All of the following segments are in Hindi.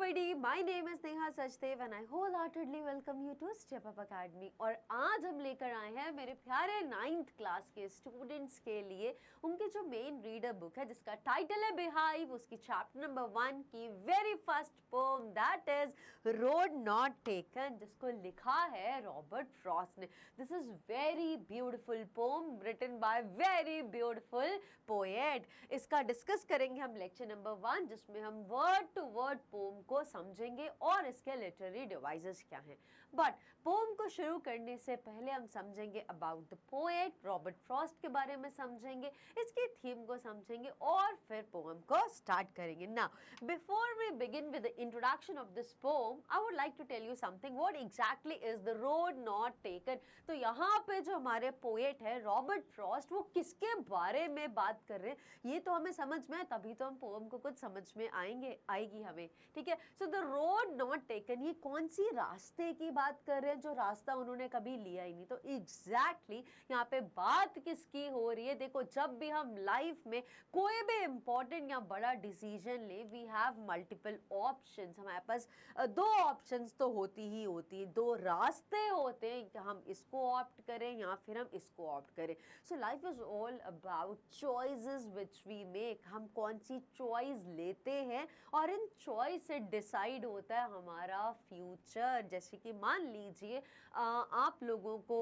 everybody, my name is Neha Sachdev and I wholeheartedly welcome you to Step Up Academy। और आज हम लेकर आए हैं मेरे प्यारे 9th क्लास के स्टूडेंट्स के लिए उनकी जो मेन रीडर बुक है जिसका टाइटल है बिहाइव, उसकी चैप्टर नंबर 1 की very first poem that is road not taken, जिसको लिखा है रॉबर्ट फ्रॉस्ट ने। This is very beautiful poem written by very beautiful poet. इसका डिस्कस करेंगे हम लेक्चर नंबर 1, जिसमें हम वर्ड टू वर्ड पोम को समझेंगे और इसके लिटरेरी डिवाइसेस क्या हैं। बट पोम को शुरू करने से पहले हम समझेंगे about the poet Robert Frost के बारे में समझेंगे, इसकी थीम को समझेंगे और फिर पोम को स्टार्ट करेंगे। Now before we begin with the introduction of this poem, I would like to tell you something what exactly is the road not taken. तो यहाँ पे जो हमारे पोएट है रॉबर्ट फ्रॉस्ट, वो किसके बारे में बात कर रहे हैं ये तो हमें समझ में है, तभी तो हम पोम को कुछ समझ में आएगी हमें, ठीक है। So the road not taken, ये कौन सी रास्ते की बात कर रहे हैं जो रास्ता उन्होंने कभी लिया ही नहीं। तो एग्जैक्टली यहाँ पे बात किसकी हो रही है। देखो, जब भी हम लाइफ में कोई भी इंपॉर्टेंट या बड़ा डिसीजन ले, वी हैव मल्टीपल ऑप्शंस। हमारे पास दो ऑप्शंस तो होती ही होती है, दो रास्ते होते हैं कि हम इसको ऑप्ट करें या फिर हम इसको ऑप्ट करें। So life is all about choices which we make. हम कौन सी चॉइस लेते हैं और इन चॉइस से डिसाइड होता है हमारा फ्यूचर। जैसे कि मान लीजिए आप लोगों को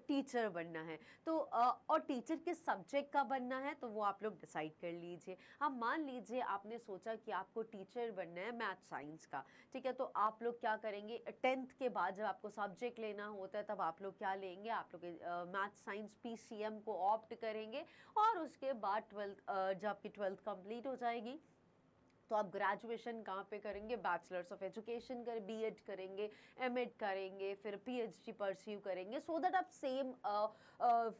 टीचर बनना है, तो और टीचर किस सब्जेक्ट का बनना है तो वो आप लोग डिसाइड कर लीजिए। अब मान लीजिए आपने सोचा कि आपको टीचर बनना है मैथ साइंस का, ठीक है। तो आप लोग क्या करेंगे, 10th के बाद जब आपको सब्जेक्ट लेना होता है तब आप लोग क्या लेंगे, आप लोग मैथ साइंस PCM को ऑप्ट करेंगे और उसके बाद 12th जब आपकी 12th कंप्लीट हो जाएगी तो आप ग्रेजुएशन कहाँ पे करेंगे, बैचलर्स ऑफ एजुकेशन करें, BEd करेंगे, MEd करेंगे, फिर PhD परस्यू करेंगे, सो दैट आप सेम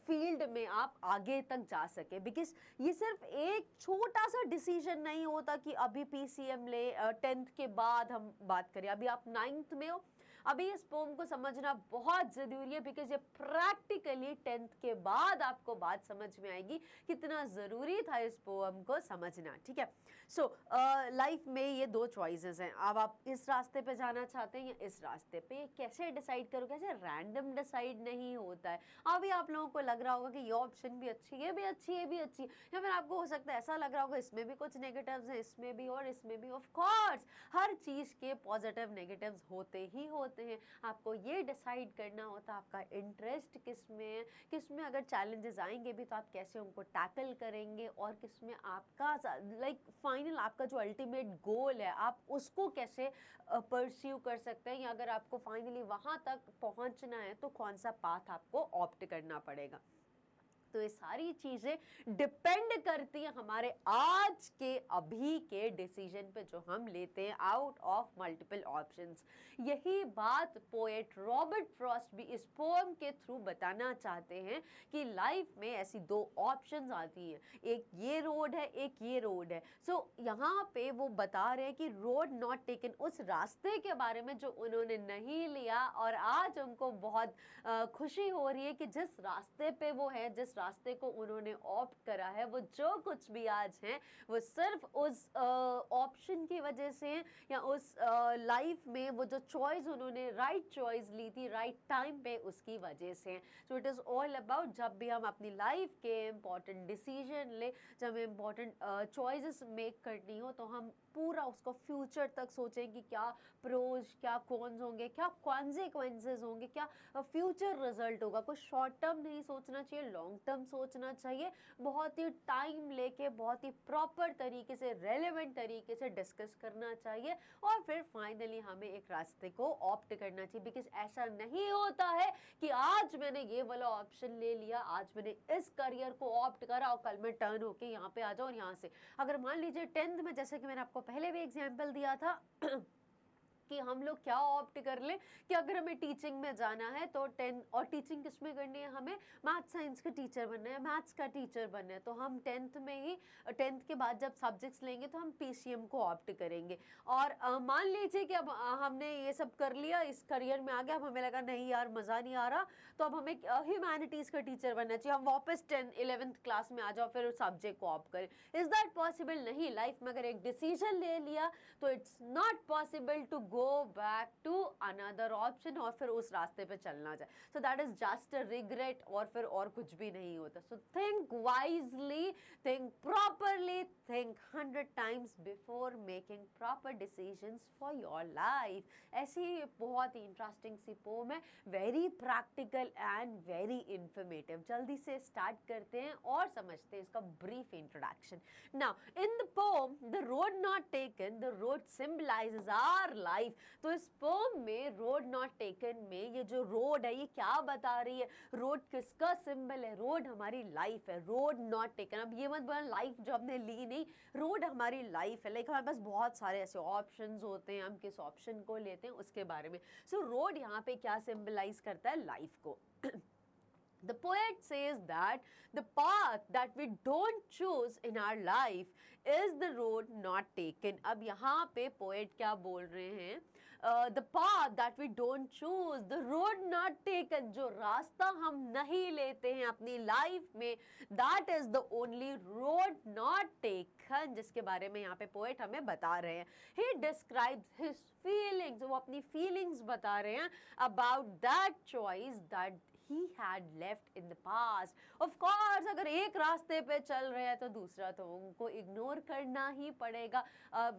फील्ड में आप आगे तक जा सके। बिकॉज ये सिर्फ एक छोटा सा डिसीजन नहीं होता कि अभी PCM ले, 10th के बाद हम बात करें, अभी आप 9th में हो। अभी इस पोम को समझना बहुत ज़रूरी है बिकॉज ये प्रैक्टिकली 10th के बाद आपको बात समझ में आएगी कितना ज़रूरी था इस पोम को समझना, ठीक है। सो लाइफ में ये दो चॉइसेस हैं। अब आप इस रास्ते पे जाना चाहते हैं या इस रास्ते पे, ये कैसे डिसाइड करो, कैसे रैंडम डिसाइड नहीं होता है। अभी आप लोगों को लग रहा होगा कि ये ऑप्शन भी अच्छी है, ये भी अच्छी है, ये भी अच्छी है, या फिर आपको हो सकता है ऐसा लग रहा होगा इसमें भी कुछ नेगेटिव्स हैं, इसमें भी और इसमें भी। ऑफ कोर्स हर चीज़ के पॉजिटिव नेगेटिव्स होते ही होते हैं। आपको ये डिसाइड करना होता है आपका इंटरेस्ट किस में है, किस में अगर चैलेंजेस आएंगे भी तो आप कैसे उनको टैकल करेंगे, और किस में आपका लाइक फाइनल आपका जो अल्टीमेट गोल है आप उसको कैसे परस्यू कर सकते हैं, या अगर आपको फाइनली वहाँ तक पहुँचना है तो कौन सा पाथ आपको ऑप्ट करना पड़ेगा। तो ये सारी चीज़ें डिपेंड करती हैं हमारे आज के अभी के डिसीजन पे जो हम लेते हैं आउट ऑफ मल्टीपल ऑप्शंस। यही बात पोएट रॉबर्ट फ्रॉस्ट भी इस पोएम के थ्रू बताना चाहते हैं कि लाइफ में ऐसी दो ऑप्शंस आती हैं, एक ये रोड है, एक ये रोड है। सो यहाँ पे वो बता रहे हैं कि रोड नॉट टेकन, उस रास्ते के बारे में जो उन्होंने नहीं लिया, और आज उनको बहुत खुशी हो रही है कि जिस रास्ते पे वो है, जिस रास्ते को उन्होंने ऑप्ट करा है, वो जो कुछ भी आज है वो सिर्फ उस ऑप्शन की वजह से, या उस लाइफ में वो जो चॉइस उन्होंने राइट चॉइस ली थी राइट टाइम पे, उसकी वजह से। So it is all about जब भी हम अपनी लाइफ के इम्पॉर्टेंट डिसीजन ले, जब इम्पॉर्टेंट चॉइसेस मेक करनी हो, तो हम पूरा उसको फ्यूचर तक सोचें कि क्या प्रोज, क्या कॉन्स होंगे, क्या कॉन्सिक्वेंसेस होंगे, क्या फ्यूचर रिजल्ट होगा। कुछ शॉर्ट टर्म नहीं सोचना चाहिए, लॉन्ग टर्म सोचना चाहिए। बहुत ही टाइम लेके बहुत ही प्रॉपर तरीके से, रेलेवेंट तरीके से डिस्कस करना चाहिए और फिर फाइनली हमें एक रास्ते को ऑप्ट करना चाहिए। बिकॉज ऐसा नहीं होता है कि आज मैंने ये वाला ऑप्शन ले लिया, आज मैंने इस करियर को ऑप्ट करा और कल मैं टर्न होके यहाँ पे आ जाऊँ, और यहाँ से अगर मान लीजिए 10th में, जैसे कि मैंने आपको पहले भी एग्जाम्पल दिया था कि हम लोग क्या ऑप्ट कर लें कि अगर हमें टीचिंग में जाना है तो 10 और टीचिंग किस में करनी है, हमें मैथ साइंस का टीचर बनना है, मैथ्स का टीचर बनना है, तो हम 10th में ही 10th के बाद जब सब्जेक्ट्स लेंगे तो हम पीसीएम को ऑप्ट करेंगे। और मान लीजिए कि अब हमने ये सब कर लिया, इस करियर में आ गया, अब हमें लगा नहीं यार मज़ा नहीं आ रहा, तो अब हमें ह्यूमैनिटीज़ का टीचर बनना चाहिए, हम वापस 11th क्लास में आ जाओ फिर सब्जेक्ट को ऑप्ट करें। Is that possible? नहीं। लाइफ में अगर एक डिसीजन ले लिया तो it's not possible to go back to another option और फिर उस रास्ते पे चलना जाए। So that is just a regret और फिर और कुछ भी नहीं होता। So think wisely, think properly, think 100 times before making proper decisions for your life. ऐसी बहुत ही इंटरेस्टिंग सी पोम है, very practical and very informative. जल्दी से स्टार्ट करते हैं और समझते हैं इसका brief introduction. Now in the poem the road not taken, the road symbolises our life. तो इस पोम में रोड नॉट टेकन में ये जो रोड है ये क्या बता रही है? रोड किसका सिंबल है? रोड हमारी लाइफ है। रोड नॉट टेकन, अब ये मत बोलना लाइफ जो हमने ली नहीं, रोड हमारी लाइफ है। लाइक हमारे पास बहुत सारे ऐसे ऑप्शंस होते हैं, हम किस ऑप्शन को लेते हैं उसके बारे में। सो रोड यहाँ पे क्या सिंबलाइज करता है? लाइफ को। The poet says that the path that we don't choose in our life is the road not taken. अब यहाँ पे poet क्या बोल रहे हैं? The path that we don't choose, the road not taken, जो रास्ता हम नहीं लेते हैं अपनी लाइफ में, that is the only road not taken, जिसके बारे में यहाँ पे poet हमें बता रहे हैं। He describes his feelings, वो अपनी feelings बता रहे हैं about that choice that he had left in the past. Of course, अगर एक रास्ते पे चल रहे हैं तो दूसरा तो उनको इग्नोर करना ही पड़ेगा,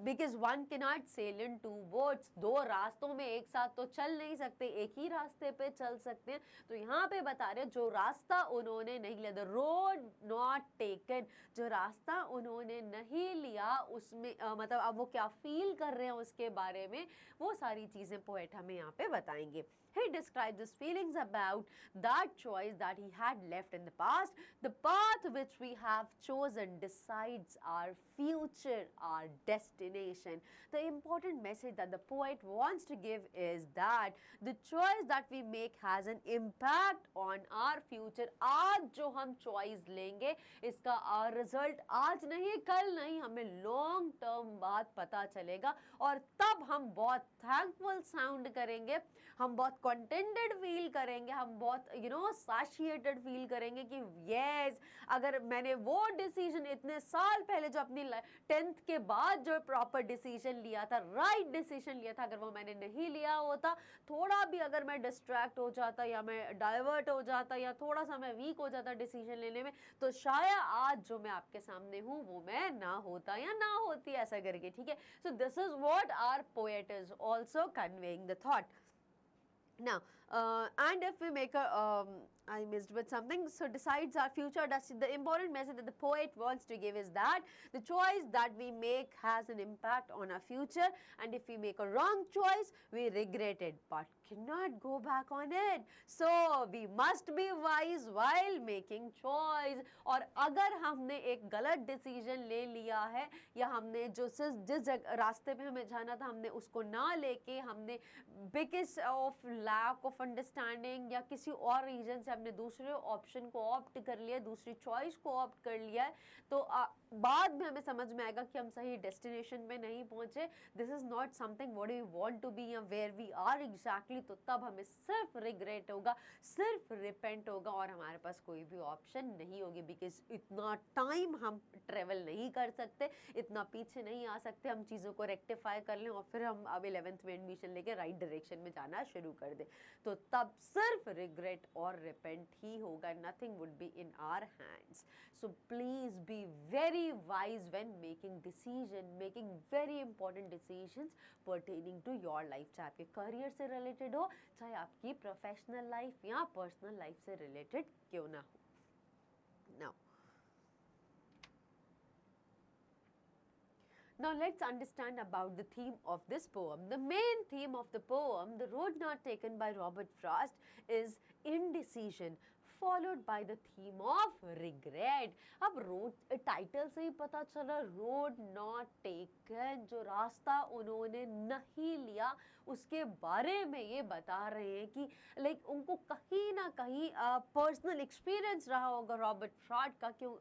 because one cannot sail in two boats. दो रास्तों में एक साथ तो चल नहीं सकते, एक ही रास्ते पे चल सकते हैं। तो यहाँ पे बता रहे हैं जो रास्ता उन्होंने नहीं लिया, the road not taken, जो रास्ता उन्होंने नहीं लिया उसमें मतलब अब वो क्या फील कर रहे हैं उसके बारे में, वो सारी चीज़ें पोएट हमें यहाँ पे बताएंगे। He describes his feelings about that choice that he had left in the past. The path which we have chosen decides our future, our destination. The important message that the poet wants to give is that the choice that we make has an impact on our future. आज जो हम choice लेंगे इसका रिजल्ट आज नहीं कल नहीं, हमें लॉन्ग टर्म बाद पता चलेगा और तब हम बहुत थैंकफुल साउंड करेंगे, हम बहुत कंटेंटेड फील करेंगे, हम बहुत साशिएटेड फील करेंगे कि यस, अगर मैंने वो डिसीजन इतने साल पहले जो अपनी 10th के बाद जो प्रॉपर डिसीजन लिया था, राइट डिसीजन लिया था, अगर वो मैंने नहीं लिया होता, थोड़ा भी अगर मैं डिस्ट्रैक्ट हो जाता या मैं डाइवर्ट हो जाता या थोड़ा सा मैं वीक हो जाता डिसीजन लेने में, तो शायद आज जो मैं आपके सामने हूँ वो मैं ना होता या ना होती, ऐसा करके। ठीक है, so this is what our poet is also conveying the thought. Now, and if we make a, I missed with something, so decides our future. The important message that the poet wants to give is that the choice that we make has an impact on our future, and if we make a wrong choice, we regret it, but cannot go back on it. So, we must be wise while making choice. और अगर हमने एक गलत डिसीजन ले लिया है या हमने जो जिस रास्ते पे हमें जाना था हमने उसको ना लेके हमने because of lack of understanding या किसी और रीजन से हमने दूसरे ऑप्शन को ऑप्ट कर लिया, दूसरी चॉइस को ऑप्ट कर लिया है, तो बाद में हमें समझ में आएगा कि हम सही डेस्टिनेशन में नहीं पहुंचे, this is not something what we want to be या वेयर वी आर एग्जैक्टली। तो तब हमें सिर्फ रिग्रेट होगा, सिर्फ रिपेंट होगा और हमारे पास कोई भी ऑप्शन नहीं होगी, बिकॉज इतना टाइम हम ट्रेवल नहीं कर सकते, इतना पीछे नहीं आ सकते, हम चीज़ों को रेक्टिफाई कर लें और फिर हम अब 11th में एडमिशन लेके राइट डायरेक्शन में जाना शुरू कर दें, तो तब सिर्फ रिग्रेट और रिपेंट ही होगा, nothing would be in our hands. So please be very wise when making decision, making very important decisions pertaining to your life, चाहे आपके करियर से रिलेटेड हो, चाहे आपकी प्रोफेशनल लाइफ या पर्सनल लाइफ से रिलेटेड क्यों ना हो। Now let's understand about the theme of this poem. The main theme of the poem, The Road Not Taken by Robert Frost, is indecision, followed by the theme of regret. अब रोड टाइटल से ही पता चला, रोड नॉट टेकन, जो रास्ता उन्होंने नहीं लिया उसके बारे में ये बता रहे हैं कि लाइक उनको कहीं ना कहीं पर्सनल एक्सपीरियंस रहा होगा रॉबर्ट फ्रॉड का, क्यों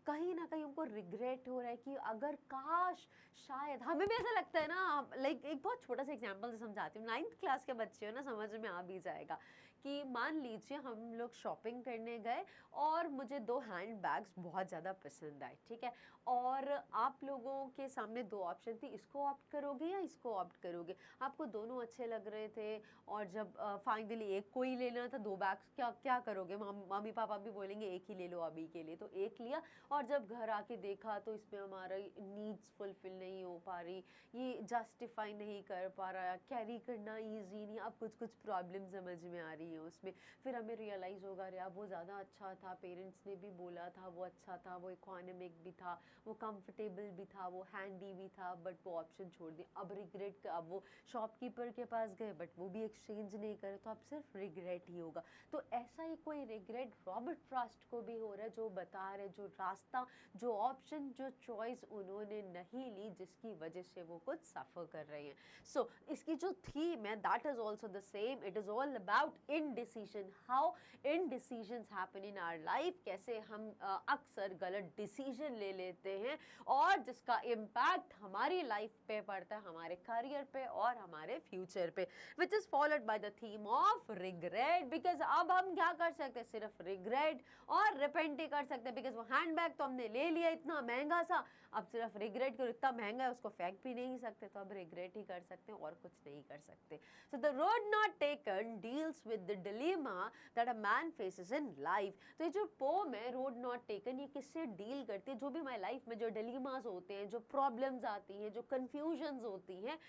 कहीं ना कहीं उनको रिग्रेट हो रहा है कि अगर काश, शायद हमें भी ऐसा लगता है ना। लाइक एक बहुत छोटा सा एग्जांपल से समझाती हूँ, 9th क्लास के बच्चे हो ना, समझ में आ भी जाएगा कि मान लीजिए हम लोग शॉपिंग करने गए और मुझे 2 हैंड बैग्स बहुत ज़्यादा पसंद आए, ठीक है, और आप लोगों के सामने 2 ऑप्शन थी, इसको ऑप्ट करोगे या इसको ऑप्ट करोगे। आपको दोनों अच्छे लग रहे थे और जब फाइनली एक को ही लेना था, 2 बैग्स, क्या क्या करोगे, मम्मी पापा भी बोलेंगे एक ही ले लो अभी के लिए, तो एक लिया। और जब घर आके देखा तो इसमें हमारा नीड्स फुलफिल नहीं हो पा रही, ये जस्टिफाई नहीं कर पा रहा, कैरी करना ईजी नहीं, अब कुछ कुछ प्रॉब्लम समझ में आ रही है उसमें। फिर हमें रियलाइज़ होगा, अरे अब वो ज़्यादा अच्छा था, पेरेंट्स ने भी बोला था वो अच्छा था, वो इकोनॉमिक भी था, वो कंफर्टेबल भी था, वो हैंडी भी था, बट वो ऑप्शन छोड़ दिया। अब रिग्रेट, अब वो शॉपकीपर के पास गए बट वो भी एक्सचेंज नहीं करे, तो अब सिर्फ रिग्रेट ही होगा। तो ऐसा ही कोई रिग्रेट रॉबर्ट फ्रॉस्ट को भी हो रहा है, जो बता रहे, जो रास्ता, जो ऑप्शन, जो चॉइस उन्होंने नहीं ली, जिसकी वजह से वो कुछ सफ़र कर रहे हैं। सो इसकी जो थीम है that is also the same, it is all about indecision, how indecisions happen in our life, कैसे हम अक्सर गलत डिसीजन ले लेते हैं और जिसका इम्पैक्ट हमारी लाइफ पे पड़ता है, हमारे करियर पे और हमारे फ्यूचर पे, which is followed by the theme of regret. Because अब हम क्या कर सकते हैं, सिर्फ रिग्रेट और रिपेंट ही कर सकते हैं, बिकॉज वो हैंडबैग तो हमने ले लिया इतना महंगा सा, अब सिर्फ रिग्रेट करो, इतना महंगा है उसको फेंक भी नहीं सकते, तो अब रिग्रेट ही कर सकते हैं और कुछ नहीं कर सकते। So the road not taken deals with the dilemma that a man faces in life. तो ये जो पोम है रोड नॉट टेकन, ये किससे डील करती है, जो भी हमारी लाइफ में जो डिलेमास होते हैं, जो प्रॉब्लम्स आती हैं, जो कन्फ्यूजन्स होती हैं,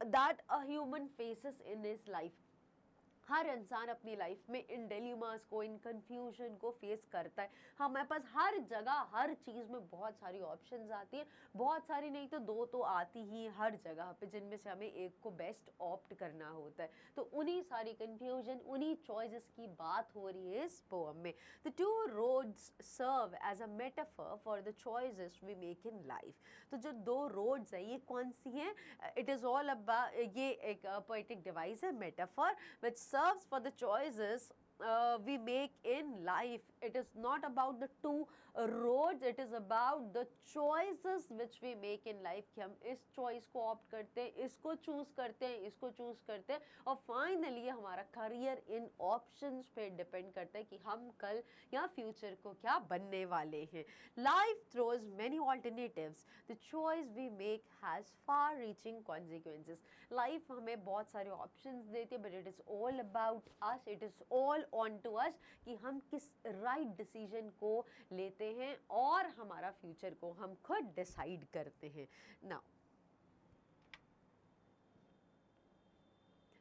that a human faces in his life. हर इंसान अपनी लाइफ में इन डिलेमास को, इन कंफ्यूजन को फेस करता है। हमारे पास हर जगह, हर चीज़ में बहुत सारी ऑप्शंस आती हैं, बहुत सारी नहीं तो 2 तो आती ही हर जगह पे, जिनमें से हमें एक को बेस्ट ऑप्ट करना होता है। तो उन्हीं सारी कंफ्यूजन, उन्हीं चॉइसेस की बात हो रही है इस पोएम में। The 2 roads serve as a metaphor for the choices we make in life. तो जो 2 रोड्स हैं ये कौन सी हैं, इट इज़ ऑल अबाउट, ये एक पोएटिक डिवाइस है, metaphor, which serves for the choices we make in life. It is not about the 2 roads, it is about the choices which we make in life, कि हम इस choice को opt करते हैं, इसको choose करते हैं, इसको choose करते हैं, और finally हमारा career इन options पे depend करता है कि हम कल या future को क्या बनने वाले हैं। Life throws many alternatives. The choice we make has far-reaching consequences. Life हमें बहुत सारे options देती है, but it is all about us, it is all on to us कि हम किस right decision को लेते हैं और हमारा future को हम खुद decide करते हैं। Now,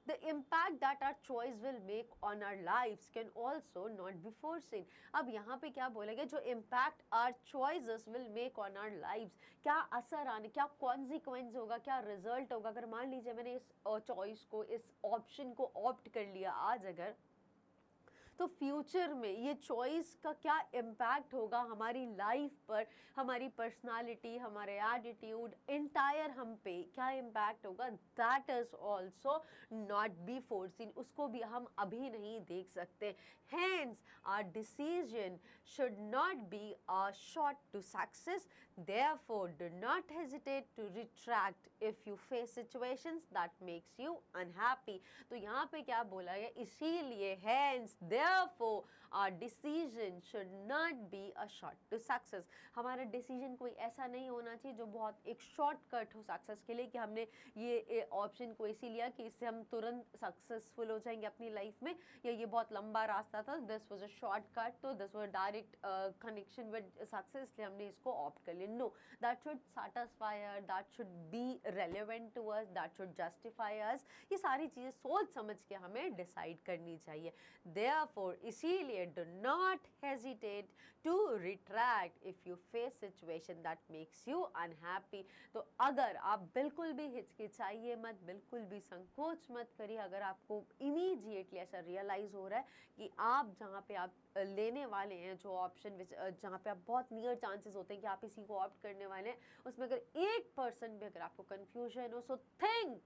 the impact that our choice will make on our lives can also not be foreseen. अब यहाँ पे क्या बोला गया, जो impact our choices will make on our lives, क्या असर आने, क्या consequence होगा, क्या result होगा, अगर मान लीजिए मैंने इस choice को, इस option को opt कर लिया आज अगर, तो फ्यूचर में ये चॉइस का क्या इम्पैक्ट होगा हमारी लाइफ पर, हमारी पर्सनालिटी, हमारे एटीट्यूड, इंटायर हम पे क्या इम्पैक्ट होगा, that is also not be foreseen, उसको भी हम अभी नहीं देख सकते। Hence our decision should not be a short to success, therefore do not hesitate to retract if you face situations that makes you unhappy. तो यहाँ पे क्या बोला है, इसीलिए hence therefore our decision should not be a short to success। हमारा डिसीजन कोई ऐसा नहीं होना चाहिए जो बहुत एक शॉर्टकट हो सक्सेस के लिए, कि हमने ये ऑप्शन को इसी लिया कि इससे हम तुरंत सक्सेसफुल हो जाएंगे अपनी लाइफ में, या ये बहुत लंबा रास्ता था, दिस वाज अ शॉर्टकट, तो this was direct connection with success, इसलिए हमने इसको ऑप्ट कर लिया। No, that should satisfy us, that should be relevant to us, that should justify us. ये सारी चीज़ें सोच समझ के हमें डिसाइड करनी चाहिए। Therefore, इसीलिए do not hesitate to retract if you face situation that makes you unhappy। तो अगर आप बिल्कुल भी हिचकिचाइए मत, बिल्कुल भी संकोच मत करिए, अगर आपको इमीडिएटली ऐसा रियलाइज हो रहा है कि आप जहाँ पे आप लेने वाले हैं, जो ऑप्शन जहाँ पे आप बहुत नियर चांसेस होते हैं कि आप इसी को ऑप्ट करने वाले हैं, उसमें अगर 1% भी अगर आपको कन्फ्यूजन हो, so think,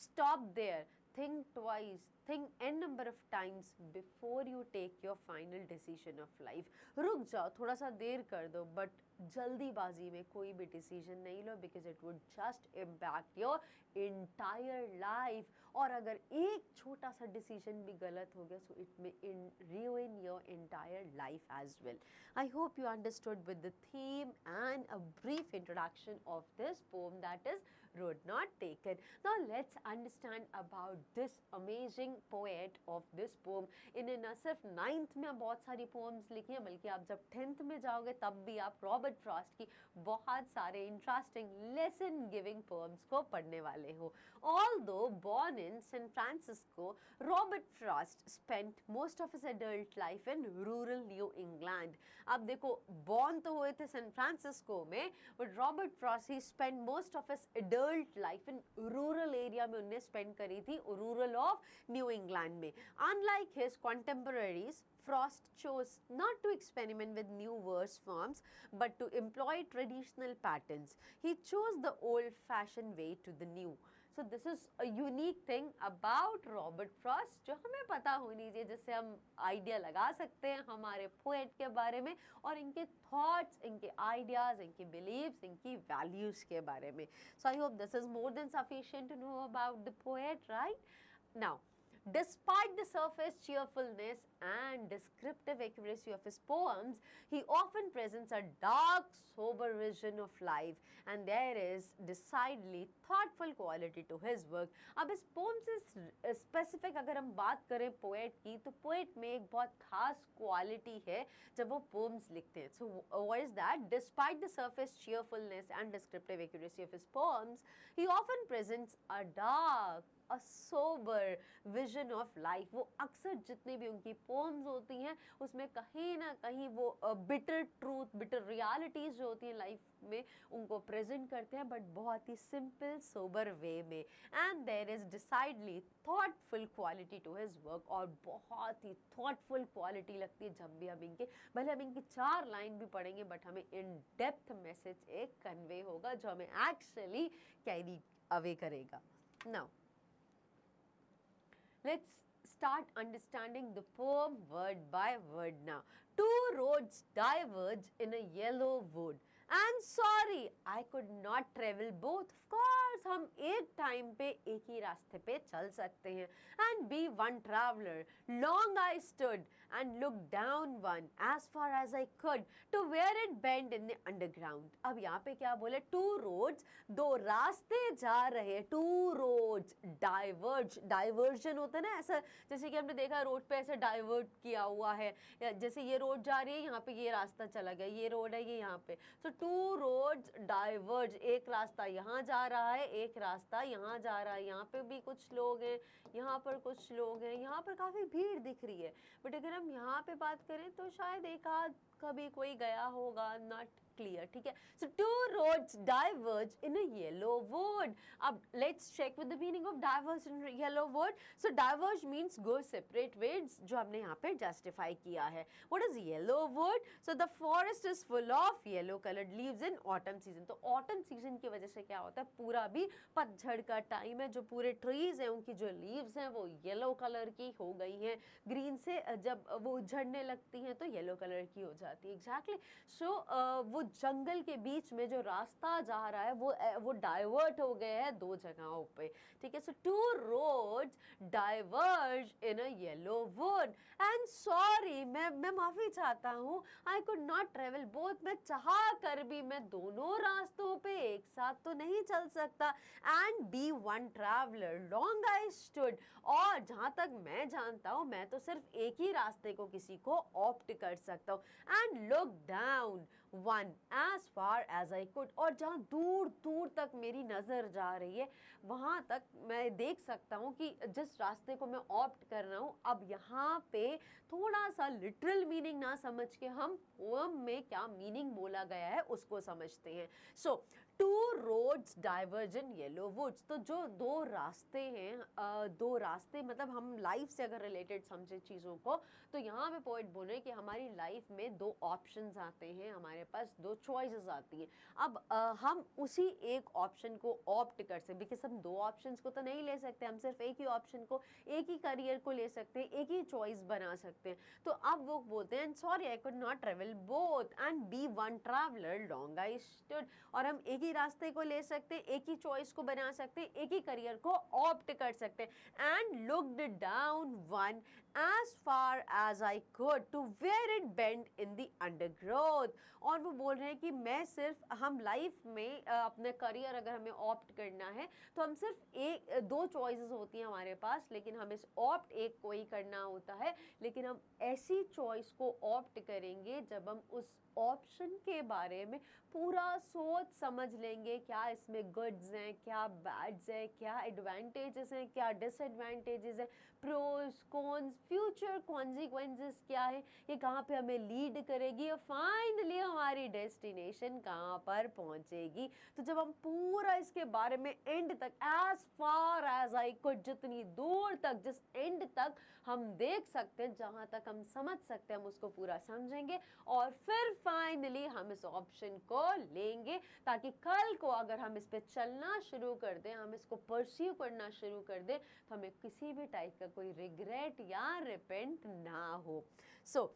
stop there, think twice, think n number of times before you take your final decision of life. रुक जाओ, थोड़ा सा देर कर दो, बट जल्दीबाजी में कोई भी डिसीजन नहीं लो, because it would just impact your entire life. और अगर एक छोटा सा डिसीजन भी गलत हो गया, so it may ruin your entire life as well. I hope you understood with the theme and a brief introduction of this poem, that is Road Not Taken. Now let's understand about this amazing poet of this poem. इन्हें न सिर्फ 9th में बहुत सारी poems लिखी हैं, बल्कि आप जब 10th में जाओगे तब भी आप रॉबर्ट फ्रॉस्ट की बहुत सारे interesting lesson giving poems को पढ़ने वाले हो. Although born in San Francisco, Robert Frost spent most of his adult life in rural New England. अब देखो, born तो हुए थे सैन फ्रांसिस्को में, but Robert Frost he spent most of his adult life in rural area में उन्हें spend करी थी, rural of New England में. Unlike his contemporaries, Frost chose not to experiment with new verse forms but to employ traditional patterns. He chose the old-fashioned way to the new. So this is a unique thing about Robert Frost जो हमें पता होनी चाहिए, जिससे हम आइडिया लगा सकते हैं हमारे पोएट के बारे में और इनके थॉट्स, इनके आइडियाज, इनके बिलीव्स, इनकी वैल्यूज के बारे में. So I hope this is more than sufficient to know about the poet, right? Now, despite the surface cheerfulness and descriptive accuracy of his poems, he often presents a dark, sober vision of life, and there is decidedly thoughtful quality to his work. अब इस poem से specific अगर हम बात करें poet की, तो poet में एक बहुत खास quality है जब वो poems लिखते हैं. So what is that? Despite the surface cheerfulness and descriptive accuracy of his poems, he often presents a dark, a sober vision of life. वो अक्सर जितनी भी उनकी poems होती हैं उसमें कहीं ना कहीं वो bitter truth, bitter realities जो होती हैं life में उनको present करते हैं, but बहुत ही simple, sober way में. And there is decidedly thoughtful quality to his work. और बहुत ही thoughtful quality लगती है जब भी हम इनके, भले हम इनकी 4 लाइन भी पढ़ेंगे, but हमें in depth message एक convey होगा जो हमें actually carry away करेगा. Now, let's start understanding the poem word by word now. Two roads diverge in a yellow wood. And sorry, I could not travel both. Of course, हम एक टाइम पे एक ही रास्ते पे चल सकते हैं. And be one traveler. Long I stood and looked down one as far as I could to where it bent in the underground. अब यहाँ पे क्या बोले? Two roads, दो रास्ते जा रहे. Two roads diverge. Diversion होता है ना, ऐसा जैसे कि हमने देखा रोड पे ऐसे डाइवर्ट किया हुआ है, जैसे ये रोड जा रही है, यहाँ पे ये रास्ता चला गया, ये रोड है, ये यहाँ पे. So two roads diverge. एक रास्ता यहाँ जा रहा है, एक रास्ता यहाँ जा रहा है. यहाँ पे भी कुछ लोग हैं, यहाँ पर कुछ लोग हैं, यहाँ पर काफ़ी भीड़ दिख रही है. बट अगर हम यहाँ पे बात करें तो शायद एक आध कभी कोई गया होगा, नॉट क्लियर. ठीक है. So two roads diverge in a yellow wood. अब let's check with the meaning of diverge in yellow wood. So diverge means go separate ways, जो हमने यहाँ पे जस्टिफाई किया है. What is yellow wood? So the forest is full of yellow coloured leaves in autumn season. तो ऑटम सीजन की वजह से क्या होता है, पूरा भी पतझड़ का टाइम है, जो पूरे ट्रीज हैं उनकी जो लीव्स हैं वो येलो कलर की हो गई हैं. ग्रीन से जब वो झड़ने लगती हैं तो येलो कलर की हो जाती है. एग्जैक्टली. सो वो जंगल के बीच में जो रास्ता जा रहा है वो डाइवर्ट हो गए हैं दो जगहों पे. ठीक है. So two roads diverge in a yellow wood. And sorry, मैं माफी चाहता हूँ, I could not travel both. मैं चाह कर भी मैं दोनों रास्तों पे एक साथ तो नहीं चल सकता. And be one traveller long I stood. और जहाँ तक मैं जानता हूँ, मैं तो सिर्फ एक ही रास्ते को किसी को ऑप्ट कर सकता हूँ. And look down one as far as I could. और जहाँ दूर दूर तक मेरी नज़र जा रही है वहाँ तक मैं देख सकता हूँ कि जिस रास्ते को मैं ऑप्ट कर रहा हूँ. अब यहाँ पे थोड़ा सा लिटरल मीनिंग ना समझ के हम पोएम में क्या मीनिंग बोला गया है उसको समझते हैं. So two roads diverge in yellow woods. तो जो दो रास्ते हैं, दो रास्ते मतलब हम लाइफ से अगर रिलेटेड समझे चीज़ों को, तो यहाँ पे पोइट बोल रहे हैं कि हमारी लाइफ में दो ऑप्शंस आते हैं, हमारे पास दो चॉइसेस आती हैं। अब हम उसी एक ऑप्शन को ऑप्ट कर सकते, बिकॉज हम दो ऑप्शंस को तो नहीं ले सकते, हम सिर्फ एक ही ऑप्शन को, एक ही करियर को ले सकते हैं, एक ही चॉइस बना सकते हैं। तो अब वो बोलते हैं sorry I could not travel both and be one traveller long I stood. और हम एक ही रास्ते को ले सकते हैं, एक ही चॉइस को बना सकते हैं, एक ही करियर को ऑप्ट कर सकते हैं। And looked down one as far as I could to where it bent in the undergrowth। और वो बोल रहे हैं कि मैं सिर्फ, हम लाइफ में अपने करियर अगर हमें ऑप्ट करना है तो हम सिर्फ एक दो चॉइसेस होती हैं हमारे पास, लेकिन हमें ऑप्ट एक को ही करना होता है। लेकिन हम ऐसी चॉइस को ऑप्ट करेंगे जब हम उस ऑप्शन के बारे में पूरा सोच समझ लेंगे, क्या इसमें गुड्स हैं, क्या बैड्स हैं, क्या एडवांटेजेस हैं, क्या डिसएडवांटेजेस हैं, प्रोस कॉन्स, फ्यूचर कॉन्सिक्वेंसेस क्या है, ये कहाँ पे हमें लीड करेगी और फाइनली हमारी डेस्टिनेशन कहाँ पर पहुँचेगी। तो जब हम पूरा इसके बारे में एंड तक, as far as I could, जितनी दूर तक, जिस एंड तक हम देख सकते हैं, जहाँ तक हम समझ सकते हैं, हम उसको पूरा समझेंगे और फिर फाइनली हम इस ऑप्शन को लेंगे, ताकि कल को अगर हम इस पे चलना शुरू कर दें, हम इसको परस्यू करना शुरू कर दें, तो हमें किसी भी टाइप का कोई रिग्रेट या रिपेंट ना हो। सो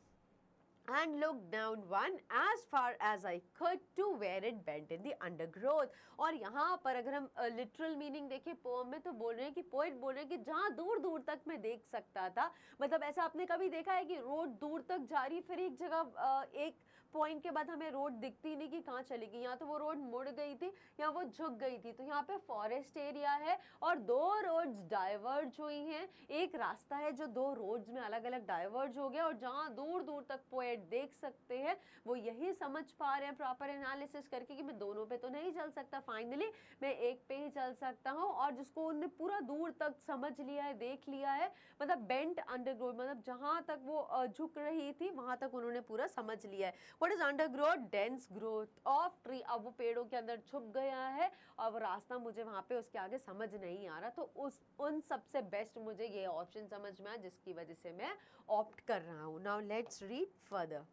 and looked down one as far as I could to where it bent in the undergrowth। और यहाँ पर अगर हम लिटरल मीनिंग देखें पोएम में, तो बोल रहे हैं कि पोएट बोल रहे हैं कि जहाँ दूर दूर तक मैं देख सकता था, मतलब ऐसा आपने कभी देखा है कि रोड दूर तक जा रही, फिर एक जगह एक पॉइंट के बाद हमें रोड दिखती नहीं कि कहाँ चलेगी, यहाँ तो वो रोड मुड़ गई थी या वो झुक गई थी। तो यहाँ पे फॉरेस्ट एरिया है और दो रोड्स डाइवर्ज हुई हैं, एक रास्ता है जो दो रोड्स में अलग अलग डाइवर्ज हो गया, और जहाँ दूर दूर तक पोएट देख सकते हैं वो यही समझ पा रहे हैं प्रॉपर एनालिसिस करके कि मैं दोनों पे तो नहीं चल सकता, फाइनली मैं एक पे ही चल सकता हूँ। और जिसको उन्होंने पूरा दूर तक समझ लिया है, देख लिया है, मतलब बेंट अंडरग्रोथ, मतलब जहाँ तक वो झुक रही थी वहाँ तक उन्होंने पूरा समझ लिया है। What is undergrowth? Dense growth of tree. अब वो पेड़ों के अंदर छुप गया है और वो रास्ता मुझे वहाँ पे उसके आगे समझ नहीं आ रहा, तो उन सबसे बेस्ट मुझे ये ऑप्शन समझ में आया, जिसकी वजह से मैं ऑप्ट कर रहा हूँ। Now let's read further.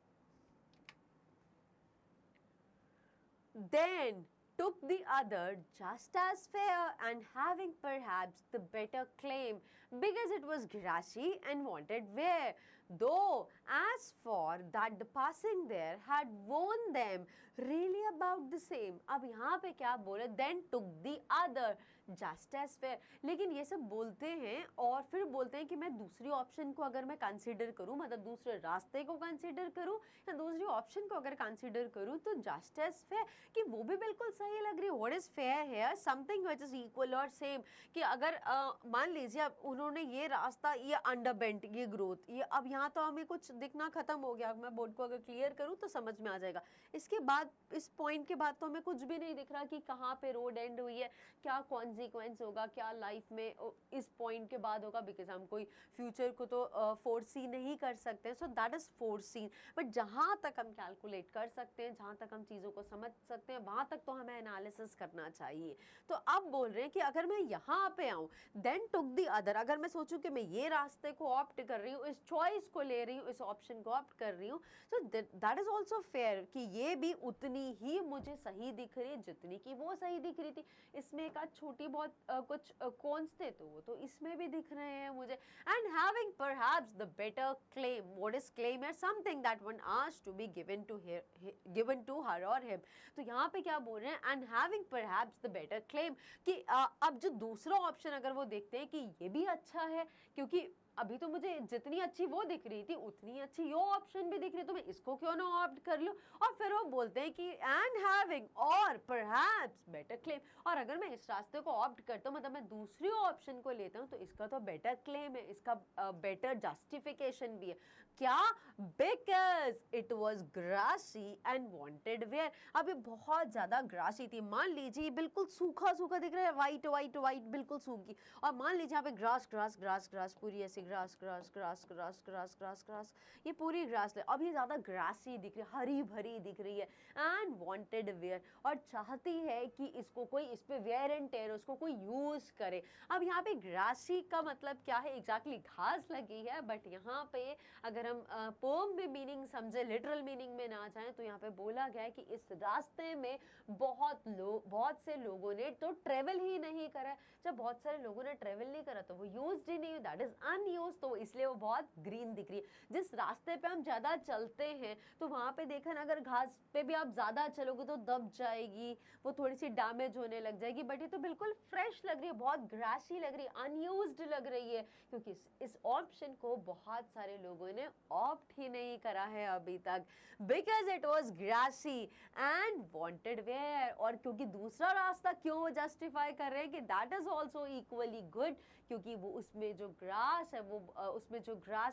Then took the other just as fair and having perhaps the better claim, because it was grassy and wanted wear, though as for that the passing there had worn them really about the same। अब यहाँ पे क्या बोले? Then took the other just as fair। लेकिन ये सब बोलते हैं और फिर बोलते हैं कि मैं दूसरी ऑप्शन को अगर मैं कंसीडर करूँ, मतलब दूसरे रास्ते को कंसीडर करूँ या दूसरी ऑप्शन को अगर कंसीडर करूँ, तो जस्ट एज फेयर, कि वो भी बिल्कुल सही लग रही है। व्हाट इज फेयर है? समथिंग व्हिच इज इक्वल और सेम। कि अगर मान लीजिए अब उन्होंने ये रास्ता, ये अंडरबेंट, ये ग्रोथ, ये अब यहाँ तो हमें कुछ दिखना खत्म हो गया, मैं बोर्ड को अगर क्लियर करूँ तो समझ में आ जाएगा। इसके बाद इस पॉइंट के बाद तो हमें कुछ भी नहीं दिख रहा कि कहाँ पे रोड एंड हुई है, क्या कॉन्सिक्वेंस होगा, क्या लाइफ में इस पॉइंट के बाद होगा, बिकॉज हम कोई फ्यूचर को तो फोरसी नहीं कर सकते, सो दैट इज फोरसीन। बट जहाँ तक हम कैलकुलेट कर सकते हैं, जहाँ तक हम चीज़ों को समझ सकते हैं, वहाँ तक तो हमें एनालिसिस करना चाहिए। तो अब बोल रहे हैं कि अगर मैं यहाँ पे आऊँ, देन टुक द अदर, अगर मैं सोचूं कि मैं ये रास्ते को ऑप्ट कर रही हूँ, इस चॉइस को ले रही हूँ, इस ऑप्शन को ऑप्ट कर रही हूँ, तो दैट इज ऑल्सो फेयर, कि ये भी उतनी ही मुझे सही दिख रही है जितनी कि वो सही दिख रही थी। इसमें एक आध छोटी बहुत कुछ कॉन्स थे, तो वो तो इसमें भी दिख रहे हैं मुझे। And having perhaps the better claim, what is claim है? Something that one asked to be given to her और हिम। तो यहाँ पे क्या बोल रहे हैं? And having perhaps the better claim, कि अब जो दूसरा ऑप्शन अगर वो देखते हैं कि ये भी अच्छा है, क्योंकि अभी तो मुझे जितनी अच्छी वो दिख रही थी उतनी अच्छी ये ऑप्शन भी दिख रही है, तो मैं इसको क्यों ना ऑप्ट कर लूं। और फिर वो बोलते हैं कि एंड हैविंग और परहैप्स बेटर क्लेम, और अगर मैं इस रास्ते को ऑप्ट करता हूँ, मतलब मैं दूसरी ऑप्शन को लेता हूँ, तो इसका तो बेटर क्लेम है, इसका बेटर जस्टिफिकेशन भी है। क्या? Because it was grassy and wanted wear. अब ये बहुत ज़्यादा ग्रासी थी, मान लीजिए बिल्कुल सूखा सूखा दिख रहा है, वाइट वाइट वाइट बिल्कुल सूखी, और मान लीजिए यहाँ पे ग्रास ग्रास ग्रास ग्रास पूरी ऐसी grass grass grass grass grass grass grass, ये पूरी ग्रास, अब ये ज़्यादा ग्रासी दिख रही है, हरी भरी दिख रही है, एंड वांटेड वेयर, और चाहती है कि इसको कोई, इस पे वेयर एंड टेयर, उसको कोई यूज़ करे। अब यहाँ पे ग्रासी का मतलब क्या है, एग्जैक्टली घास लगी है, बट यहाँ पे अगर हम पोम में मीनिंग समझे, लिटरल मीनिंग में ना जाए, तो यहाँ पे बोला गया है कि इस रास्ते में बहुत से लोगों ने तो ट्रेवल ही नहीं करा है। जब बहुत सारे लोगों ने ट्रेवल नहीं करा तो वो यूज्ड ही नहीं, दैट इज अनयूज, तो इसलिए वो बहुत ग्रीन दिख रही है। जिस रास्ते पे हम ज्यादा चलते हैं तो वहां पे देखा ना, अगर घास पे भी आप ज्यादा चलोगे तो दब जाएगी, वो थोड़ी सी डैमेज होने लग जाएगी, बट ये तो बिल्कुल फ्रेश लग रही है, बहुत ग्रासी लग रही है, अनयूज्ड लग रही है, क्योंकि इस ऑप्शन को बहुत सारे लोगों ने ऑप्ट ही नहीं करा है अभी तक, because it was grassy and wanted wear. और क्योंकि दूसरा रास्ता क्यों जस्टिफाई कर रहे हैं कि that is also equally good, क्योंकि वो उसमें जो ग्रास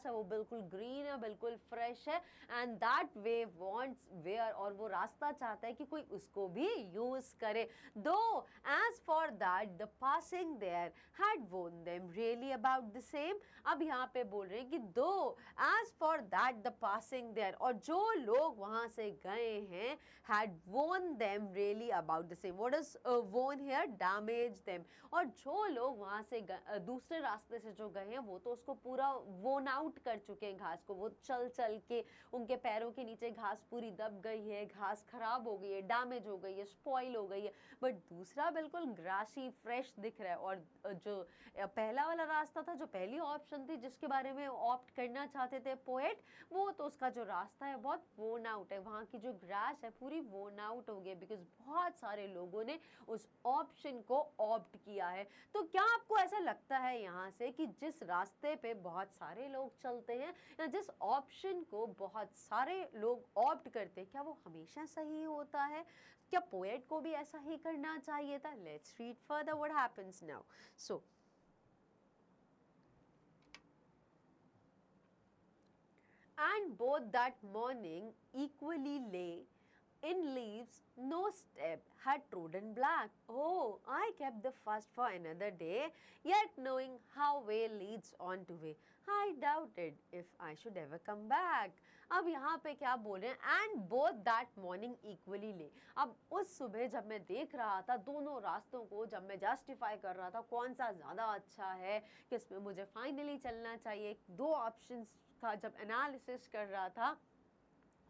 है वो बिल्कुल ग्रीन है, बिल्कुल फ्रेश है, and that way wants wear, और वो रास्ता चाहता है कि कोई उसको भी यूज करे। Though as for that the passing there had worn them really about the same. अब यहाँ पे बोल रहे हैं कि though as for that the passing there, और जो लोग वहां से गए हैं, had won them really about the same. What is won here? Damage them. और जो लोग वहाँ से दूसरे रास्ते से जो गए हैं वो तो उसको पूरा वोन आउट कर चुके हैं घास को, वो चल चल के उनके पैरों के नीचे घास पूरी दब गई है, घास खराब हो गई है, डैमेज हो गई है, स्पॉइल हो गई है, बट दूसरा बिल्कुल ग्रासी फ्रेश दिख रहा है। और जो पहला वाला रास्ता था, जो पहली ऑप्शन थी जिसके बारे में ऑप्ट करना चाहते थे पोएट, वो तो उसका जो रास्ता है बहुत वोन आउट है, वहाँ की जो ग्रास है पूरी वोन आउट हो गई, बिकॉज बहुत सारे लोगों ने उस ऑप्शन को ऑप्ट किया है। तो क्या आपको ऐसा लगता है यहाँ से कि जिस रास्ते पे बहुत सारे लोग चलते हैं या जिस ऑप्शन को बहुत सारे लोग ऑप्ट करते हैं, क्या वो हमेशा सही होता है? क्या पोएट को भी ऐसा ही करना चाहिए था? Let's read further what happens now. So and both that morning equally lay in leaves, no step had trodden black. Oh, I kept the first for another day, yet knowing how way leads on to way, I doubted if I should ever come back. अब यहाँ पे क्या बोल रहे हैं? And both that morning equally lay. अब उस सुबह जब मैं देख रहा था दोनों रास्तों को, जब मैं जस्टिफाई कर रहा था कौन सा ज़्यादा अच्छा है, किसमें मुझे फाइनली चलना चाहिए, दो ऑप्शंस का जब एनालिसिस कर रहा था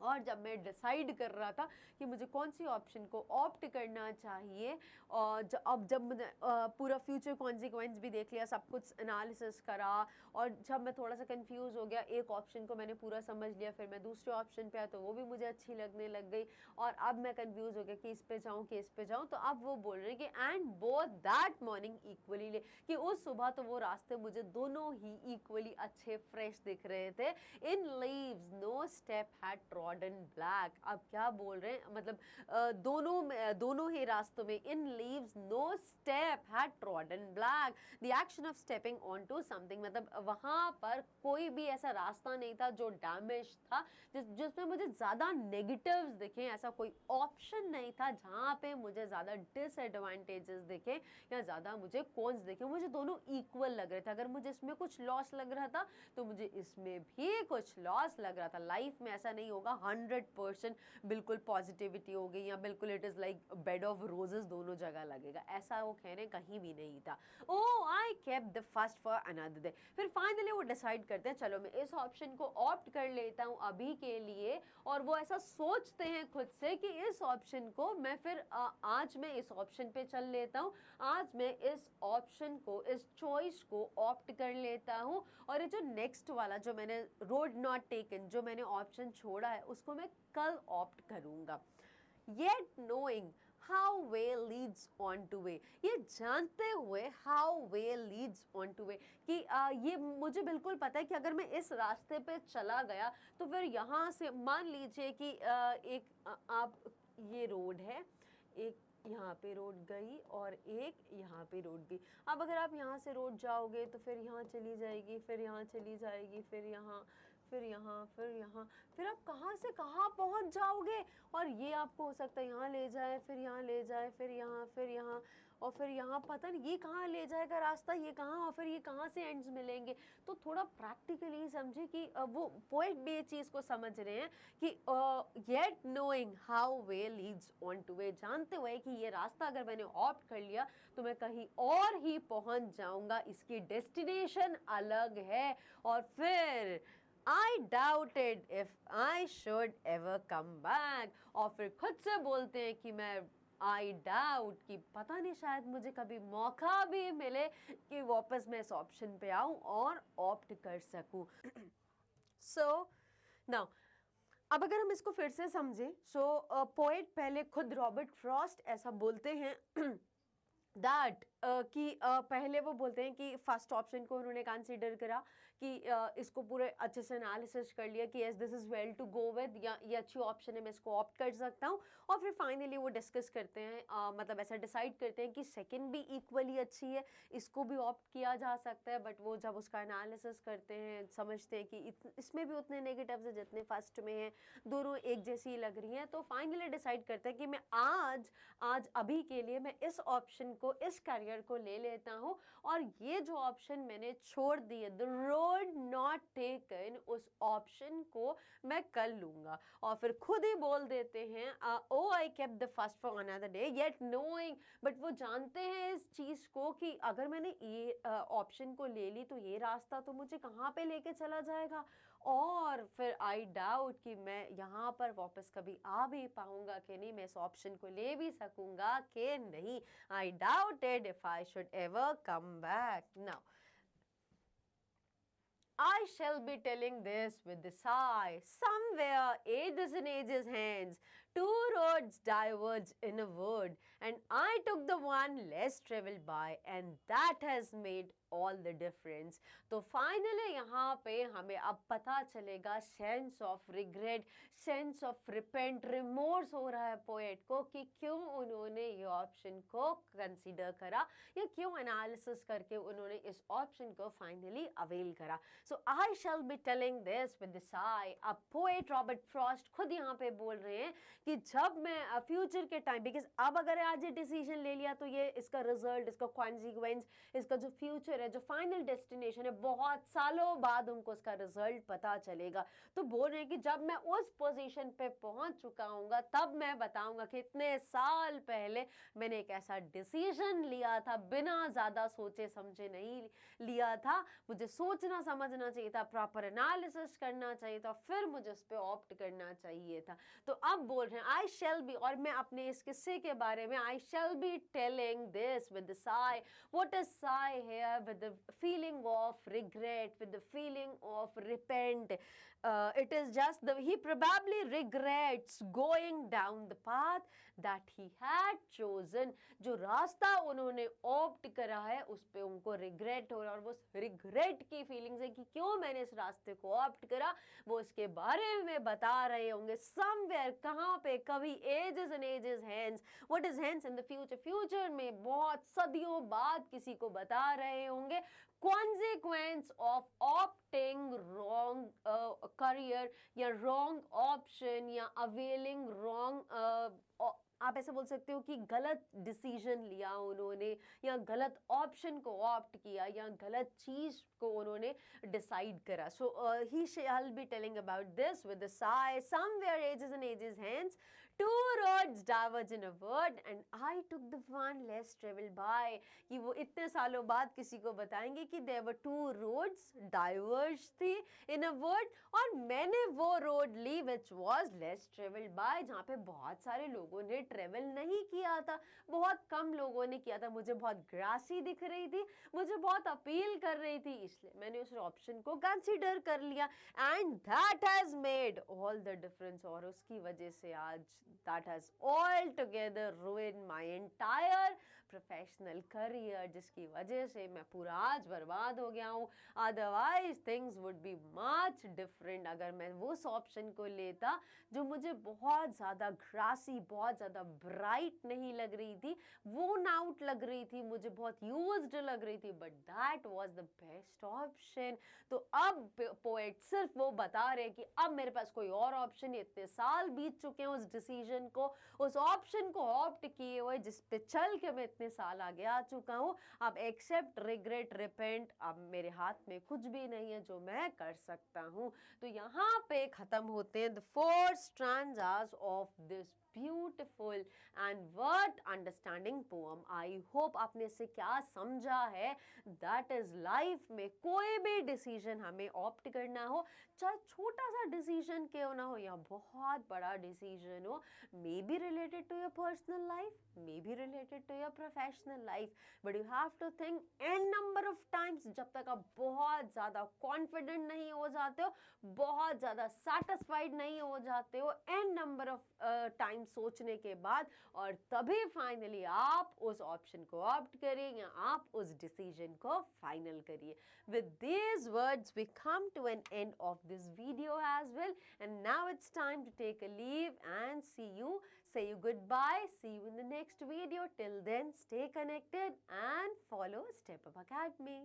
और जब मैं डिसाइड कर रहा था कि मुझे कौन सी ऑप्शन को ऑप्ट करना चाहिए, और अब जब मुझे पूरा फ्यूचर कॉन्सिक्वेंस भी देख लिया, सब कुछ एनालिसिस करा, और जब मैं थोड़ा सा कंफ्यूज हो गया, एक ऑप्शन को मैंने पूरा समझ लिया, फिर मैं दूसरे ऑप्शन पे आया तो वो भी मुझे अच्छी लगने लग गई, और अब मैं कंफ्यूज हो गया कि इस पे जाऊँ कि इस पे जाऊँ। तो अब वो बोल रहे हैं कि and both that morning equally ले, कि उस सुबह तो वो रास्ते मुझे दोनों ही इक्वली अच्छे फ्रेश दिख रहे थे। In leaves no step had trodden black. अब क्या बोल रहे हैं, मतलब दोनों ही रास्तों में in leaves no step had trodden black, the action of stepping on to something, मतलब वहां पर कोई भी ऐसा रास्ता नहीं था जो डैमेज था, जिसमें मुझे ज्यादा नेगेटिव्स दिखे, ऐसा कोई ऑप्शन नहीं था जहां पे मुझे ज्यादा डिसएडवांटेजेस दिखे या ज्यादा मुझे कॉन्स दिखे, मुझे दोनों इक्वल लग रहे थे। अगर मुझे इसमें कुछ लॉस लग रहा था तो मुझे इसमें भी कुछ लॉस लग रहा था। लाइफ में ऐसा नहीं होगा 100% बिल्कुल पॉजिटिविटी हो गई या बिल्कुल it is like bed of roses दोनों जगह लगेगा, ऐसा वो कहने कहीं भी नहीं था। Oh I kept the first for another day. फिर फाइनली वो डिसाइड करते हैं चलो मैं इस ऑप्शन को ऑप्ट कर लेता हूँ अभी के लिए, और वो ऐसा सोचते हैं खुद से कि इस ऑप्शन को मैं फिर आज मैं इस ऑप्शन पे चल लेता हूँ, आज मैं इस ऑप्शन को, इस चॉइस को ऑप्ट कर लेता हूँ, और ये जो नेक्स्ट वाला जो मैंने रोड नॉट टेकन, जो मैंने ऑप्शन छोड़ा है, उसको मैं कल ऑप्ट करूंगा। Yet knowing how way leads on to way, ये जानते हुए how way leads on to way कि ये मुझे बिल्कुल पता है कि अगर मैं इस रास्ते पे चला गया तो फिर यहाँ से मान लीजिए कि आप ये रोड है, एक यहाँ पे रोड गई और एक यहाँ पे रोड गई। अब अगर आप यहाँ से रोड जाओगे तो फिर यहाँ चली जाएगी, फिर यहाँ चली जाएगी, फिर यहाँ, फिर यहाँ, फिर यहाँ, फिर आप कहाँ से कहाँ पहुँच जाओगे। और ये आपको हो सकता है यहाँ ले जाए, फिर यहाँ ले जाए, फिर यहाँ, फिर यहाँ, और फिर यहाँ पता नहीं ये कहाँ ले जाएगा रास्ता, ये कहाँ, और फिर ये कहाँ से एंड्स मिलेंगे। तो थोड़ा प्रैक्टिकली समझे कि वो पोएट भी ये चीज़ को समझ रहे हैं कि yet knowing how way Leeds on two way, जानते हुए कि ये रास्ता अगर मैंने ऑप्ट कर लिया तो मैं कहीं और ही पहुंच जाऊंगा, इसकी डेस्टिनेशन अलग है। और फिर I doubted if I should ever come back, और फिर खुद से बोलते हैं कि मैं I doubt कि पता नहीं शायद मुझे कभी मौका भी मिले कि वापस मैं इस ऑप्शन पे आऊं और ऑप्ट कर सकूं। सो नाउ अब अगर हम इसको फिर से समझें, सो पोएट पहले खुद रॉबर्ट फ्रॉस्ट ऐसा बोलते हैं दैट कि पहले वो बोलते हैं कि फर्स्ट ऑप्शन को उन्होंने कंसीडर करा कि इसको पूरे अच्छे से एनालिसिस कर लिया कि yes this is well to go with, या ये अच्छी ऑप्शन है, मैं इसको ऑप्ट कर सकता हूँ। और फिर फाइनली वो डिस्कस करते हैं, मतलब ऐसा डिसाइड करते हैं कि सेकंड भी इक्वली अच्छी है, इसको भी ऑप्ट किया जा सकता है। बट वो जब उसका एनालिसिस करते हैं समझते हैं कि इसमें भी उतने नेगेटिव्स हैं जितने फर्स्ट में हैं, दोनों एक जैसी लग रही हैं। तो फाइनली डिसाइड करते हैं कि मैं आज अभी के लिए मैं इस ऑप्शन को, इस करियर को ले लेता हूँ, और ये जो ऑप्शन मैंने छोड़ दी है, द रोड नॉट टेकन, उस ऑप्शन को मैं कर लूँगा। और फिर खुद ही बोल देते हैं oh I kept the first for another day yet knowing, but वो जानते हैं इस चीज़ को कि अगर मैंने ये ऑप्शन को ले ली तो ये रास्ता तो मुझे कहाँ पे लेके चला जाएगा, और फिर आई डाउट कि मैं यहाँ पर वापस कभी आ भी पाऊँगा कि नहीं, मैं इस ऑप्शन को ले भी सकूँगा कि नहीं। आई doubted if I should ever come back. Now I shall be telling this with a sigh. Somewhere, ages and ages hence, two roads diverged in a word, and I took the one less traveled by, and that has made all the difference. तो फाइनली यहाँ पे हमें अब पता चलेगा sense of regret, sense of repent, remorse हो रहा है पोएट को कि क्यों उन्होंने ये ऑप्शन को कंसीडर करा, या क्यों एनालिसिस करके उन्होंने इस ऑप्शन को फाइनली अवेल करा। So I shall be telling this with sigh. अब पोएट रॉबर्ट फ्रॉस्ट खुद यहाँ पे बोल रहे हैं कि जब मैं फ्यूचर के टाइम, बिकॉज अब अगर आज ये डिसीजन ले लिया तो ये इसका रिजल्ट, इसका कॉन्सिक्वेंस, इसका जो फ्यूचर है, जो फाइनल डेस्टिनेशन है, बहुत सालों बाद उनको उसका रिजल्ट पता चलेगा। तो बोल रहे हैं कि जब मैं उस पोजीशन पे पहुंच चुका हूँगा तब मैं बताऊंगा कि इतने साल पहले मैंने एक ऐसा डिसीजन लिया था, बिना ज़्यादा सोचे समझे नहीं लिया था, मुझे सोचना समझना चाहिए था, प्रॉपर एनालिसिस करना चाहिए था, फिर मुझे उस पर ऑप्ट करना चाहिए था। तो अब बोल रहे हैं आई शैल बी, और मैं अपने इस किस्से के बारे में I shall be telling this with the sigh. What is sigh here? With the feeling of regret, with the feeling of repent. It is just the he probably regrets going down the path that he had chosen. जो रास्ता उन्होंने ऑप्ट करा है उस पे उनको रिग्रेट हो रहा है, और वो रिग्रेट की फीलिंग्स है कि क्यों मैंने इस रास्ते को ऑप्ट करा, वो इसके बारे में बता रहे होंगे समवेयर, कहाँ पे, कभी ages and ages hence. What is hence? In the future, future में बहुत सदियों बाद किसी को बता रहे होंगे consequence of opting wrong career, या wrong option, या availing wrong आप ऐसे बोल सकते हो कि गलत डिसीजन लिया उन्होंने, या गलत ऑप्शन को ऑप्ट किया, या गलत चीज को उन्होंने डिसाइड करा। So he shall be telling about this with a sigh. Somewhere ages and ages hence two roads diverge in a word and I took the one less traveled by। कि वो इतने सालों बाद किसी को बताएंगे कि there were two roads diverged थी in a word, और मैंने वो रोड ली which was less traveled by, जहाँ पे बहुत सारे लोगों ने ट्रेवल नहीं किया था, बहुत कम लोगों ने किया था। मुझे बहुत ग्रासी दिख रही थी, मुझे बहुत अपील कर रही थी, इसलिए मैंने उस ऑप्शन को कंसीडर कर लिया, and that has made all the difference. और उसकी वजह से आज that has altogether ruined my entire professional career जिसकी वजह से मैं पूरा आज बर्बाद हो गया हूँ। Otherwise things would be much different अगर मैं उस ऑप्शन को लेता जो मुझे बहुत ज़्यादा ग्रासी, बहुत ज़्यादा ब्राइट नहीं लग रही थी, वोन आउट लग रही थी, मुझे बहुत यूज्ड लग रही थी, but that was the best option. तो अब पोएट सिर्फ वो बता रहे हैं कि अब मेरे पास कोई और ऑप्शन नहीं, इतने साल बीत चुके हैं उस डिसीजन को, उस ऑप्शन को ऑप्ट किए हुए जिस पे चल के मैं इतने साल आगे आ चुका हूँ। अब एक्सेप्ट, रिग्रेट, रिपेंट, अब मेरे हाथ में कुछ भी नहीं है जो मैं कर सकता हूँ। तो यहाँ पे खत्म होते हैं the 4 stanzas of this beautiful and worth understanding poem. I hope आपने इससे क्या समझा है। दैट इज लाइफ में कोई भी डिसीजन हमें ऑप्ट करना हो, चाहे छोटा सा डिसीजन क्यों ना हो या बहुत बड़ा डिसीजन हो, may be related to your personal life, may be related to your professional life, but you have to think an number of times. जब तक आप बहुत ज़्यादा कॉन्फिडेंट नहीं हो जाते हो, बहुत ज़्यादा सेटिस्फाइड नहीं हो जाते हो, एन नंबर ऑफ टाइम सोचने के बाद, और तभी फाइनली आप उस ऑप्शन को ऑप्ट करिए या आप उस डिसीजन को फाइनल करिए। With these words we come to an end of this video as well, and now it's time to take a leave and say you goodbye, see you in the next video. Till then, stay connected and follow Step Up Academy.